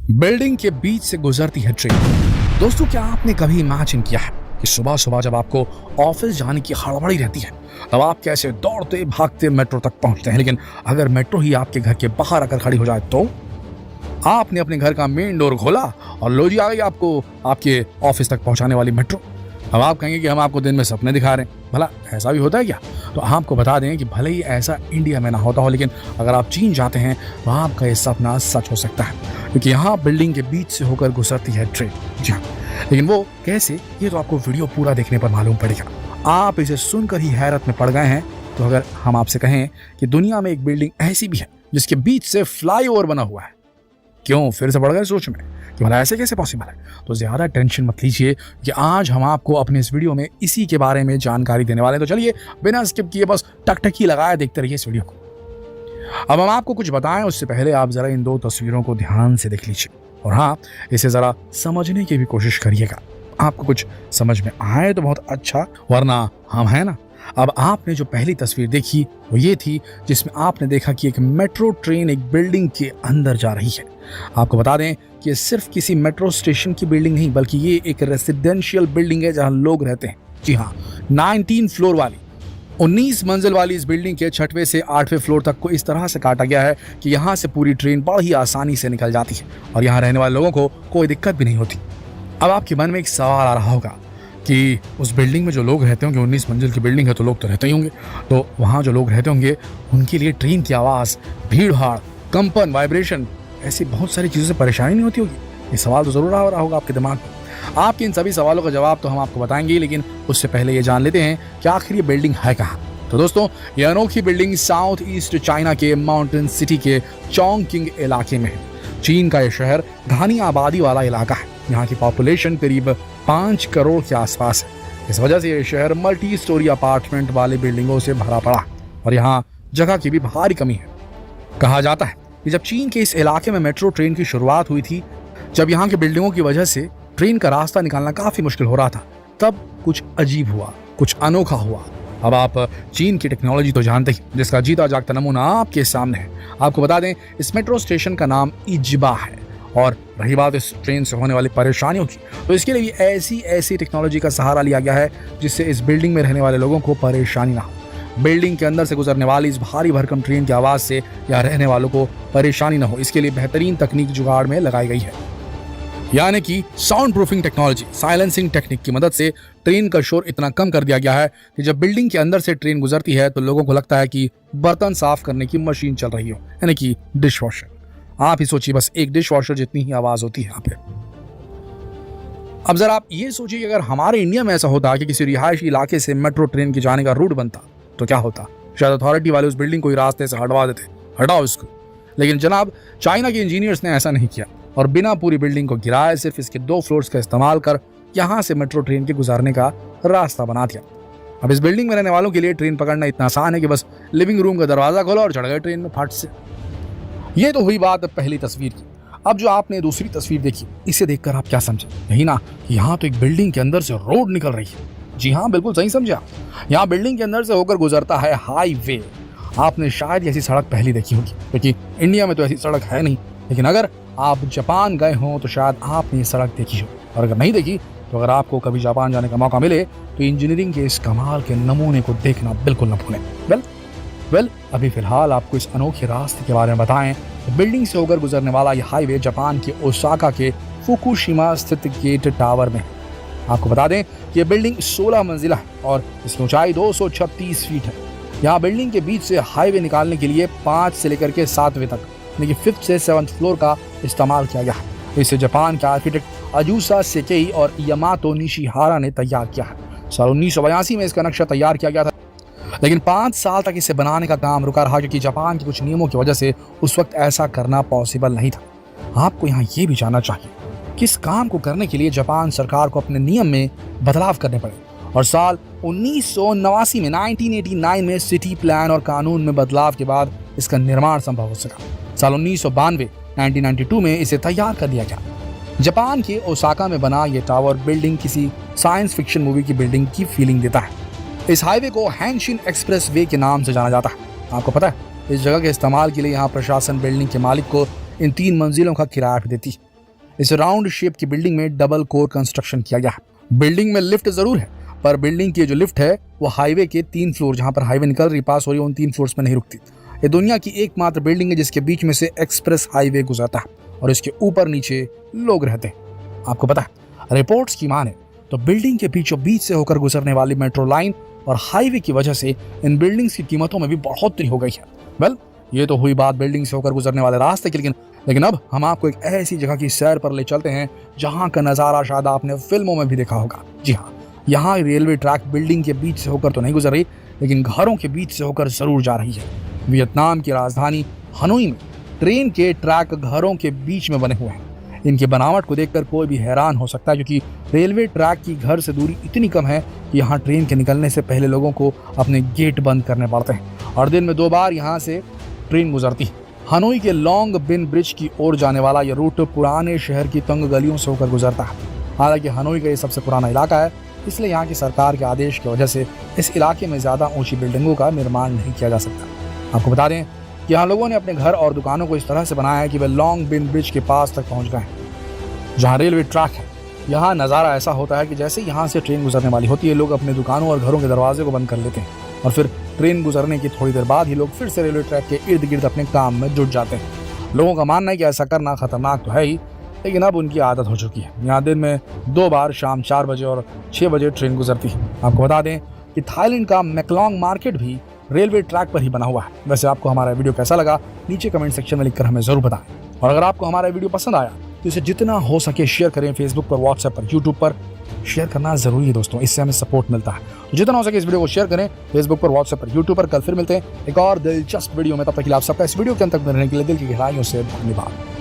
Building के बीच से गुजरती है ट्रेन। दोस्तों, क्या आपने कभी इमेजिन किया है कि सुबह सुबह जब आपको ऑफिस जाने की हड़बड़ी रहती है तब आप कैसे दौड़ते भागते मेट्रो तक पहुंचते हैं, लेकिन अगर मेट्रो ही आपके घर के बाहर आकर खड़ी हो जाए तो आपने अपने घर का मेन डोर खोला और लो जी, आ गई आपको आपके ऑफिस तक पहुंचाने वाली मेट्रो। अब आप कहेंगे कि हम आपको दिन में सपने दिखा रहे हैं, भला ऐसा भी होता है क्या? तो आपको बता दें कि भले ही ऐसा इंडिया में ना होता हो, लेकिन अगर आप चीन जाते हैं तो आपका ये सपना सच हो सकता है, क्योंकि यहाँ बिल्डिंग के बीच से होकर गुजरती है ट्रेन। जी हाँ, लेकिन वो कैसे, ये तो आपको वीडियो पूरा देखने पर मालूम पड़ेगा। आप इसे सुनकर ही हैरत में पड़ गए हैं तो अगर हम आपसे कहें कि दुनिया में एक बिल्डिंग ऐसी भी है जिसके बीच से फ्लाईओवर बना हुआ है, क्यों फिर से पड़ गए सोच में कि भला ऐसे कैसे पॉसिबल है? तो ज्यादा टेंशन मत लीजिए कि आज हम आपको अपने इस वीडियो में इसी के बारे में जानकारी देने वाले हैं। तो चलिए बिना स्किप किए बस टकटकी लगाए देखते रहिए इस वीडियो को। अब हम आपको कुछ बताएं उससे पहले आप जरा इन दो तस्वीरों को ध्यान से देख लीजिए और हाँ, इसे जरा समझने की भी कोशिश करिएगा। आपको कुछ समझ में आए तो बहुत अच्छा, वरना हम है ना। अब आपने जो पहली तस्वीर देखी वो ये थी जिसमें आपने देखा कि एक मेट्रो ट्रेन एक बिल्डिंग के अंदर जा रही है। आपको बता दें कि सिर्फ किसी मेट्रो स्टेशन की बिल्डिंग नहीं, बल्कि ये एक रेसिडेंशियल बिल्डिंग है जहां लोग रहते हैं। जी हाँ, 19 फ्लोर वाली 19 मंजिल वाली इस बिल्डिंग के 6वें से 8वें फ्लोर तक को इस तरह से काटा गया है कि यहाँ से पूरी ट्रेन बड़ी आसानी से निकल जाती है और यहाँ रहने वाले लोगों को कोई दिक्कत भी नहीं होती। अब आपके मन में एक सवाल आ रहा होगा कि उस बिल्डिंग में जो लोग रहते होंगे, 19 मंजिल की बिल्डिंग है तो लोग तो रहते ही होंगे, तो वहाँ जो लोग रहते होंगे उनके लिए ट्रेन की आवाज़, भीड़ भाड़, कंपन, वाइब्रेशन, ऐसी बहुत सारी चीज़ों से परेशानी नहीं होती होगी? ये सवाल तो ज़रूर आ रहा होगा आपके दिमाग में। आपके इन सभी सवालों का जवाब तो हम आपको बताएंगे, लेकिन उससे पहले ये जान लेते हैं कि आखिर ये बिल्डिंग है कहाँ। तो दोस्तों, ये अनोखी बिल्डिंग साउथ ईस्ट चाइना के माउंटेन सिटी के चोंगकिंग इलाके में है। चीन का ये शहर घनी आबादी वाला इलाका है। यहाँ की पॉपुलेशन करीब 5 करोड़ के आसपास है। इस वजह से ये शहर मल्टी स्टोरी अपार्टमेंट वाले बिल्डिंगों से भरा पड़ा और यहाँ जगह की भी भारी कमी है। कहा जाता है कि जब चीन के इस इलाके में मेट्रो ट्रेन की शुरुआत हुई थी, जब यहाँ की बिल्डिंगों की वजह से ट्रेन का रास्ता निकालना काफी मुश्किल हो रहा था, तब कुछ अजीब हुआ, कुछ अनोखा हुआ। अब आप चीन की टेक्नोलॉजी तो जानते ही, जिसका जीता जागता नमूना आपके सामने है। आपको बता दें, इस मेट्रो स्टेशन का नाम इजिबा है। और रही बात इस ट्रेन से होने वाली परेशानियों की, तो इसके लिए भी ऐसी टेक्नोलॉजी का सहारा लिया गया है जिससे इस बिल्डिंग में रहने वाले लोगों को परेशानी ना हो। बिल्डिंग के अंदर से गुजरने वाली इस भारी भरकम ट्रेन की आवाज़ से या रहने वालों को परेशानी ना हो, इसके लिए बेहतरीन तकनीक जुगाड़ में लगाई गई है। यानी कि sound proofing technology, silencing technique की मदद से ट्रेन का शोर इतना कम कर दिया गया है कि जब बिल्डिंग के अंदर से ट्रेन गुजरती है तो लोगों को लगता है कि बर्तन साफ करने की मशीन चल रही हो, यानी कि डिश वॉशर। आप ही सोचिए, बस एक डिश वॉशर जितनी ही आवाज होती है यहाँ पे। अब जरा आप ये सोचिए कि अगर हमारे इंडिया में ऐसा होता कि किसी रिहायशी इलाके से मेट्रो ट्रेन के जाने का रूट बनता तो क्या होता? शायद अथॉरिटी वाले उस बिल्डिंग को ही रास्ते से हटवा देते, हटाओ इसको। लेकिन जनाब, चाइना के इंजीनियर्स ने ऐसा नहीं किया और बिना पूरी बिल्डिंग को गिराए सिर्फ इसके 2 फ्लोर्स का इस्तेमाल कर यहाँ से मेट्रो ट्रेन के गुजारने का रास्ता बना दिया। अब इस बिल्डिंग में रहने वालों के लिए ट्रेन पकड़ना इतना आसान है कि बस लिविंग रूम का दरवाजा खोलो और चढ़ गए ट्रेन में फट से। ये तो हुई बात पहली तस्वीर की। अब जो आपने दूसरी तस्वीर देखी, इसे देखकर आप क्या समझे? यही ना, यहाँ तो एक बिल्डिंग के अंदर से रोड निकल रही है। जी हाँ, बिल्कुल सही समझा। यहाँ बिल्डिंग के अंदर से होकर गुजरता है हाईवे। आपने शायद ऐसी सड़क पहली देखी होगी, क्योंकि इंडिया में तो ऐसी सड़क है नहीं, लेकिन अगर आप जापान गए हों तो शायद आपने ये सड़क देखी हो, और अगर नहीं देखी तो अगर आपको कभी जापान जाने का मौका मिले तो इंजीनियरिंग के इस कमाल के नमूने को देखना बिल्कुल न भूलें। वेल, अभी फिलहाल आपको इस अनोखे रास्ते के बारे में बताएं तो बिल्डिंग से होकर गुजरने वाला यह हाईवे जापान के ओसाका के फुकुशिमा स्थित गेट टावर में है। आपको बता दें कि यह बिल्डिंग 16 मंजिला है और इसकी ऊंचाई 236 फीट है। यहाँ बिल्डिंग के बीच से हाईवे निकालने के लिए 5 से लेकर के 7वें तक, यानी कि 5th से 7th फ्लोर का इस्तेमाल किया गया है। इसे जापान के आर्किटेक्ट अजूसा सेकेई और यामातो निशिहारा ने तैयार किया है। साल 1982 में इसका नक्शा तैयार किया गया था, लेकिन 5 साल तक इसे बनाने का काम रुका रहा क्योंकि जापान के कुछ नियमों की वजह से उस वक्त ऐसा करना पॉसिबल नहीं था। आपको यहाँ ये भी जानना चाहिए कि इस काम को करने के लिए जापान सरकार को अपने नियम में बदलाव करने पड़े और साल 1989 में 1989 में सिटी प्लान और कानून में बदलाव के बाद इसका निर्माण संभव हो सका। साल 1992 में इसे तैयार कर दिया गया। जापान के ओसाका में बना ये टावर बिल्डिंग किसी साइंस फिक्शन मूवी की बिल्डिंग की फीलिंग देता है। इस हाईवे को हैंशिन एक्सप्रेस वे के नाम से जाना जाता है। आपको पता है, इस जगह के इस्तेमाल के लिए यहाँ प्रशासन बिल्डिंग के मालिक को इन 3 मंजिलों का किराया भी देती है। इस राउंड शेप की बिल्डिंग में डबल कोर कंस्ट्रक्शन किया गया है। बिल्डिंग में लिफ्ट जरूर है, पर बिल्डिंग की जो लिफ्ट है वो हाईवे के 3 फ्लोर, जहां पर हाईवे निकल रही पास हो रही है, उन 3 फ्लोर्स में नहीं रुकती। ये दुनिया की एकमात्र बिल्डिंग है जिसके बीच में से एक्सप्रेस हाईवे गुजरता है और इसके ऊपर नीचे लोग रहते हैं। आपको पता है, रिपोर्ट्स की माने तो बिल्डिंग के बीचों बीच से होकर गुजरने वाली मेट्रो लाइन और हाईवे की वजह से इन बिल्डिंग्स की कीमतों में भी बढ़ोतरी हो गई है। वेल, ये तो हुई बात बिल्डिंग से होकर गुजरने वाले रास्ते की, लेकिन अब हम आपको एक ऐसी जगह की सैर पर ले चलते हैं जहां का नजारा शायद आपने फिल्मों में भी देखा होगा। जी हाँ, यहाँ रेलवे ट्रैक बिल्डिंग के बीच से होकर तो नहीं गुजर रही, लेकिन घरों के बीच से होकर जरूर जा रही है। वियतनाम की राजधानी हनोई में ट्रेन के ट्रैक घरों के बीच में बने हुए हैं। इनकी बनावट को देखकर कोई भी हैरान हो सकता है, क्योंकि रेलवे ट्रैक की घर से दूरी इतनी कम है कि यहाँ ट्रेन के निकलने से पहले लोगों को अपने गेट बंद करने पड़ते हैं और दिन में 2 बार यहाँ से ट्रेन गुजरती है। हनोई के लॉन्ग बिन ब्रिज की ओर जाने वाला यह रूट पुराने शहर की तंग गलियों से होकर गुजरता है। हालांकि हनोई का ये सबसे पुराना इलाका है, इसलिए यहाँ की सरकार के आदेश की वजह से इस इलाके में ज़्यादा ऊंची बिल्डिंगों का निर्माण नहीं किया जा सकता। आपको बता दें कि यहाँ लोगों ने अपने घर और दुकानों को इस तरह से बनाया है कि वे लॉन्ग बिन ब्रिज के पास तक पहुँच गए हैं, जहाँ रेलवे ट्रैक है। यहाँ नज़ारा ऐसा होता है कि जैसे यहाँ से ट्रेन गुजरने वाली होती है, लोग अपने दुकानों और घरों के दरवाजे को बंद कर लेते हैं और फिर ट्रेन गुजरने की थोड़ी देर बाद ही लोग फिर से रेलवे ट्रैक के इर्द गिर्द अपने काम में जुट जाते हैं। लोगों का मानना है कि ऐसा करना खतरनाक तो है ही, लेकिन अब उनकी आदत हो चुकी है। यहाँ दिन में 2 बार शाम 4 बजे और 6 बजे ट्रेन गुजरती है। आपको बता दें कि थाईलैंड का मैकलोंग मार्केट भी रेलवे ट्रैक पर ही बना हुआ है। वैसे आपको हमारा वीडियो कैसा लगा, नीचे कमेंट सेक्शन में लिखकर हमें जरूर बताएं। और अगर आपको हमारा वीडियो पसंद आया तो इसे जितना हो सके शेयर करें। फेसबुक पर, व्हाट्सएप पर, यूट्यूब पर शेयर करना जरूरी है दोस्तों, इससे हमें सपोर्ट मिलता है। तो जितना हो सके इस वीडियो को शेयर करें फेसबुक पर, व्हाट्सएप पर, यूट्यूब पर। कल फिर मिलते हैं एक और दिलचस्प वीडियो में। तब तक के लिए आप सबका इस वीडियो के अंत तक रहने के लिए दिल की गहराइयों से धन्यवाद।